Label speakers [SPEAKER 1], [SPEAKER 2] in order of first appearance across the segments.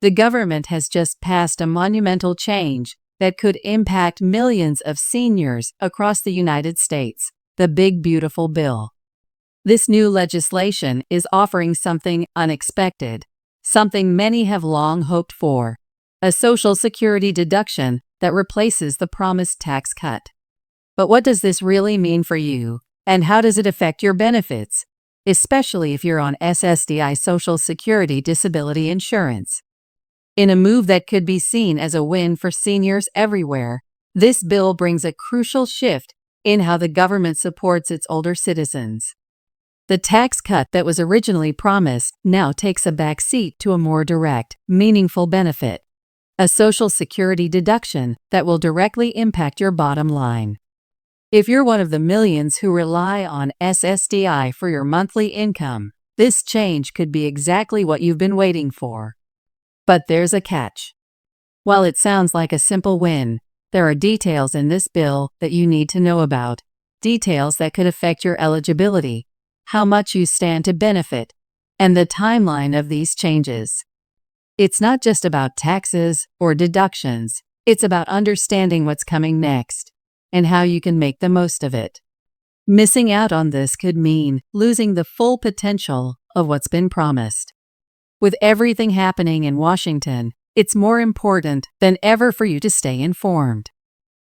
[SPEAKER 1] The government has just passed a monumental change that could impact millions of seniors across the United States, the Big Beautiful Bill. This new legislation is offering something unexpected, something many have long hoped for, a Social Security deduction that replaces the promised tax cut. But what does this really mean for you, and how does it affect your benefits, especially if you're on SSDI Social Security disability insurance? In a move that could be seen as a win for seniors everywhere, this bill brings a crucial shift in how the government supports its older citizens. The tax cut that was originally promised now takes a back seat to a more direct, meaningful benefit, a Social Security deduction that will directly impact your bottom line. If you're one of the millions who rely on SSDI for your monthly income, this change could be exactly what you've been waiting for. But there's a catch. While it sounds like a simple win, there are details in this bill that you need to know about, details that could affect your eligibility, how much you stand to benefit, and the timeline of these changes. It's not just about taxes or deductions, it's about understanding what's coming next and how you can make the most of it. Missing out on this could mean losing the full potential of what's been promised. With everything happening in Washington, it's more important than ever for you to stay informed.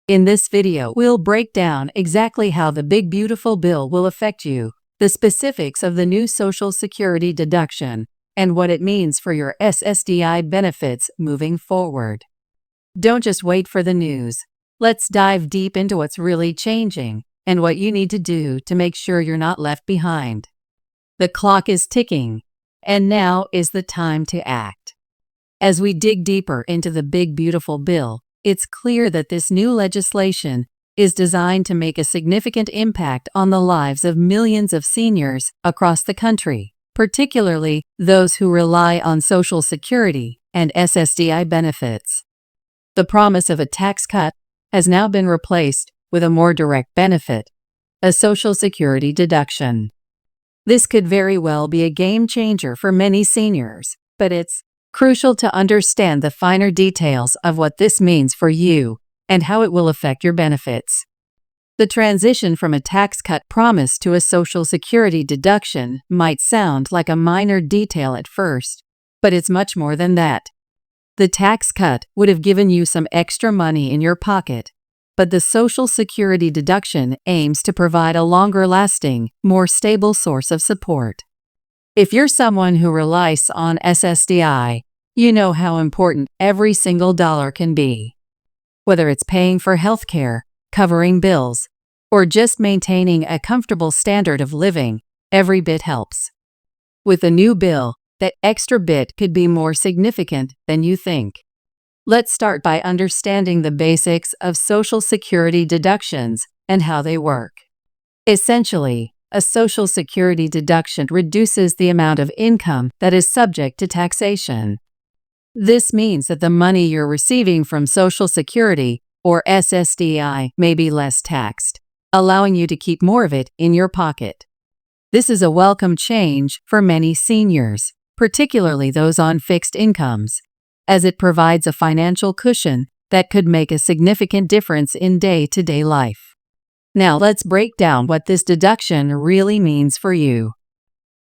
[SPEAKER 1] In this video, we'll break down exactly how the Big Beautiful Bill will affect you, the specifics of the new Social Security deduction, and what it means for your SSDI benefits moving forward. Don't just wait for the news. Let's dive deep into what's really changing and what you need to do to make sure you're not left behind. The clock is ticking, and now is the time to act. As we dig deeper into the Big Beautiful Bill, it's clear that this new legislation is designed to make a significant impact on the lives of millions of seniors across the country, particularly those who rely on Social Security and SSDI benefits. The promise of a tax cut has now been replaced with a more direct benefit, a Social Security deduction. This could very well be a game changer for many seniors, but it's crucial to understand the finer details of what this means for you and how it will affect your benefits. The transition from a tax cut promise to a Social Security deduction might sound like a minor detail at first, but it's much more than that. The tax cut would have given you some extra money in your pocket, but the Social Security deduction aims to provide a longer-lasting, more stable source of support. If you're someone who relies on SSDI, you know how important every single dollar can be. Whether it's paying for healthcare, covering bills, or just maintaining a comfortable standard of living, every bit helps. With a new bill, that extra bit could be more significant than you think. Let's start by understanding the basics of Social Security deductions and how they work. Essentially, a Social Security deduction reduces the amount of income that is subject to taxation. This means that the money you're receiving from Social Security or SSDI may be less taxed, allowing you to keep more of it in your pocket. This is a welcome change for many seniors, particularly those on fixed incomes, as it provides a financial cushion that could make a significant difference in day-to-day life. Now let's break down what this deduction really means for you.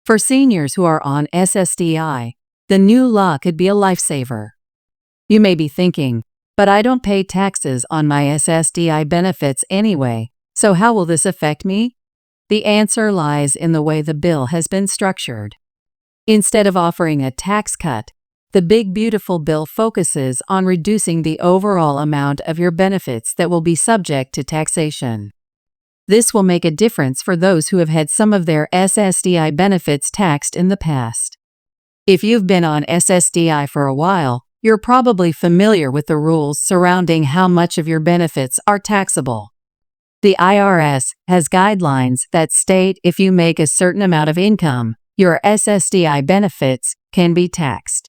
[SPEAKER 1] For seniors who are on SSDI, the new law could be a lifesaver. You may be thinking, but I don't pay taxes on my SSDI benefits anyway, so how will this affect me? The answer lies in the way the bill has been structured. Instead of offering a tax cut, the Big Beautiful Bill focuses on reducing the overall amount of your benefits that will be subject to taxation. This will make a difference for those who have had some of their SSDI benefits taxed in the past. If you've been on SSDI for a while, you're probably familiar with the rules surrounding how much of your benefits are taxable. The IRS has guidelines that state if you make a certain amount of income, your SSDI benefits can be taxed.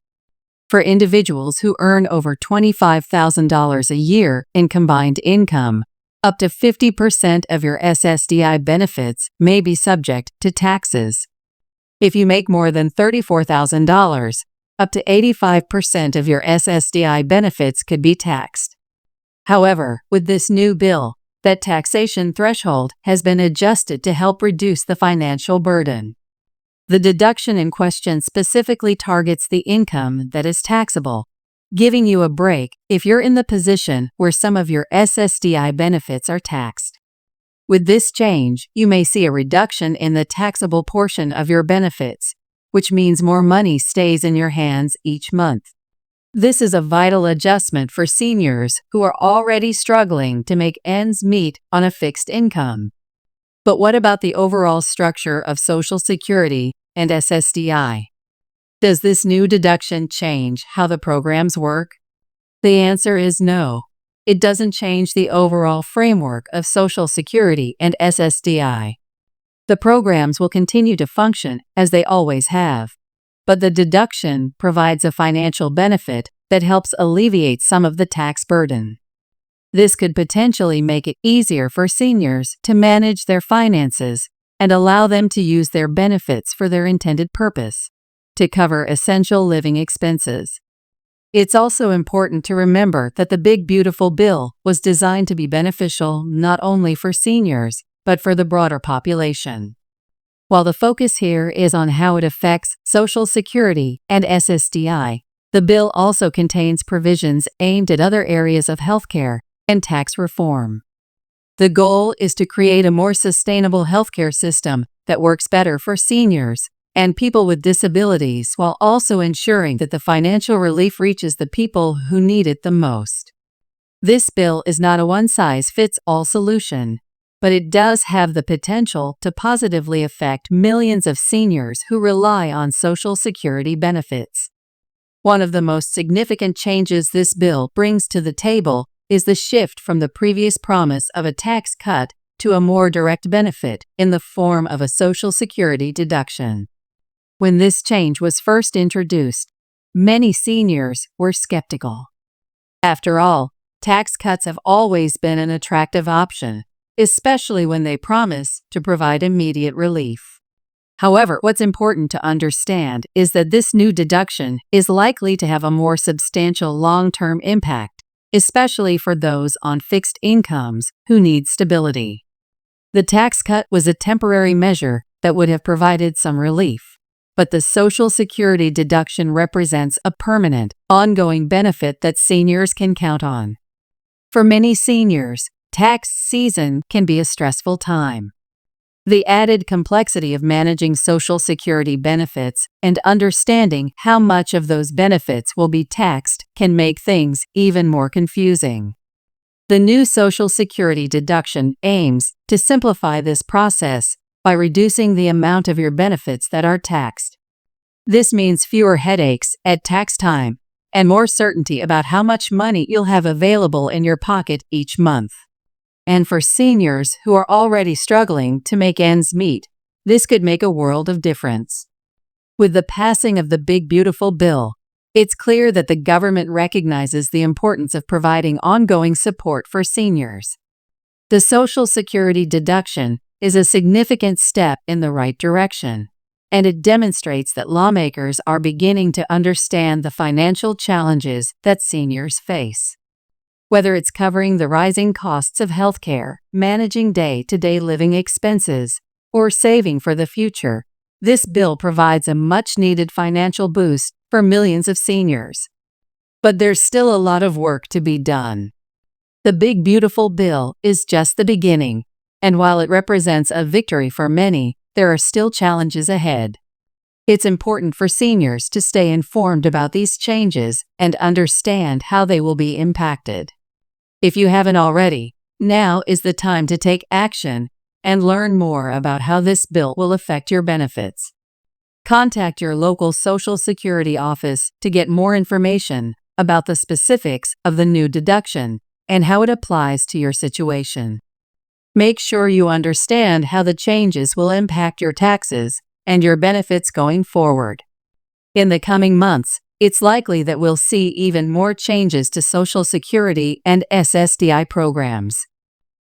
[SPEAKER 1] For individuals who earn over $25,000 a year in combined income, up to 50% of your SSDI benefits may be subject to taxes. If you make more than $34,000, up to 85% of your SSDI benefits could be taxed. However, with this new bill, that taxation threshold has been adjusted to help reduce the financial burden. The deduction in question specifically targets the income that is taxable, giving you a break if you're in the position where some of your SSDI benefits are taxed. With this change, you may see a reduction in the taxable portion of your benefits, which means more money stays in your hands each month. This is a vital adjustment for seniors who are already struggling to make ends meet on a fixed income. But what about the overall structure of Social Security and SSDI? Does this new deduction change how the programs work? The answer is no. It doesn't change the overall framework of Social Security and SSDI. The programs will continue to function as they always have, but the deduction provides a financial benefit that helps alleviate some of the tax burden. This could potentially make it easier for seniors to manage their finances and allow them to use their benefits for their intended purpose, to cover essential living expenses. It's also important to remember that the Big Beautiful Bill was designed to be beneficial not only for seniors, but for the broader population. While the focus here is on how it affects Social Security and SSDI, the bill also contains provisions aimed at other areas of healthcare and tax reform. The goal is to create a more sustainable healthcare system that works better for seniors and people with disabilities, while also ensuring that the financial relief reaches the people who need it the most. This bill is not a one-size-fits-all solution, but it does have the potential to positively affect millions of seniors who rely on Social Security benefits. One of the most significant changes this bill brings to the table is the shift from the previous promise of a tax cut to a more direct benefit in the form of a Social Security deduction. When this change was first introduced, many seniors were skeptical. After all, tax cuts have always been an attractive option, especially when they promise to provide immediate relief. However, what's important to understand is that this new deduction is likely to have a more substantial long-term impact, especially for those on fixed incomes who need stability. The tax cut was a temporary measure that would have provided some relief, but the Social Security deduction represents a permanent, ongoing benefit that seniors can count on. For many seniors, tax season can be a stressful time. The added complexity of managing Social Security benefits and understanding how much of those benefits will be taxed can make things even more confusing. The new Social Security deduction aims to simplify this process by reducing the amount of your benefits that are taxed. This means fewer headaches at tax time and more certainty about how much money you'll have available in your pocket each month. And for seniors who are already struggling to make ends meet, this could make a world of difference. With the passing of the Big Beautiful Bill, it's clear that the government recognizes the importance of providing ongoing support for seniors. The Social Security deduction is a significant step in the right direction, and it demonstrates that lawmakers are beginning to understand the financial challenges that seniors face. Whether it's covering the rising costs of healthcare, managing day-to-day living expenses, or saving for the future, this bill provides a much-needed financial boost for millions of seniors. But there's still a lot of work to be done. The Big Beautiful Bill is just the beginning, and while it represents a victory for many, there are still challenges ahead. It's important for seniors to stay informed about these changes and understand how they will be impacted. If you haven't already, now is the time to take action and learn more about how this bill will affect your benefits. Contact your local Social Security office to get more information about the specifics of the new deduction and how it applies to your situation. Make sure you understand how the changes will impact your taxes and your benefits going forward. In the coming months, it's likely that we'll see even more changes to Social Security and SSDI programs.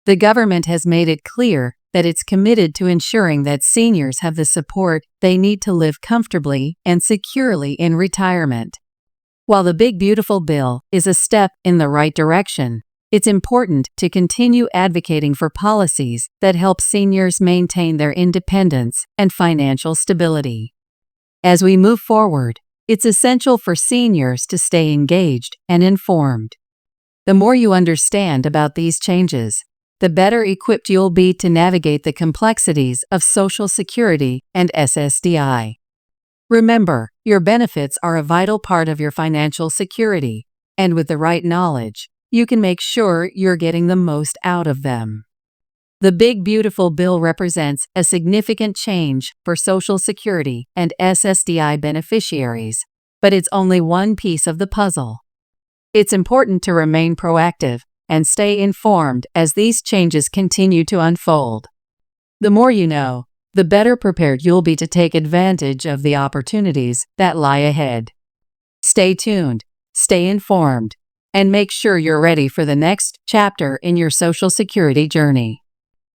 [SPEAKER 1] The government has made it clear that it's committed to ensuring that seniors have the support they need to live comfortably and securely in retirement. While the Big Beautiful Bill is a step in the right direction, it's important to continue advocating for policies that help seniors maintain their independence and financial stability. As we move forward, it's essential for seniors to stay engaged and informed. The more you understand about these changes, the better equipped you'll be to navigate the complexities of Social Security and SSDI. Remember, your benefits are a vital part of your financial security, and with the right knowledge, you can make sure you're getting the most out of them. The Big Beautiful Bill represents a significant change for Social Security and SSDI beneficiaries, but it's only one piece of the puzzle. It's important to remain proactive and stay informed as these changes continue to unfold. The more you know, the better prepared you'll be to take advantage of the opportunities that lie ahead. Stay tuned, stay informed, and make sure you're ready for the next chapter in your Social Security journey.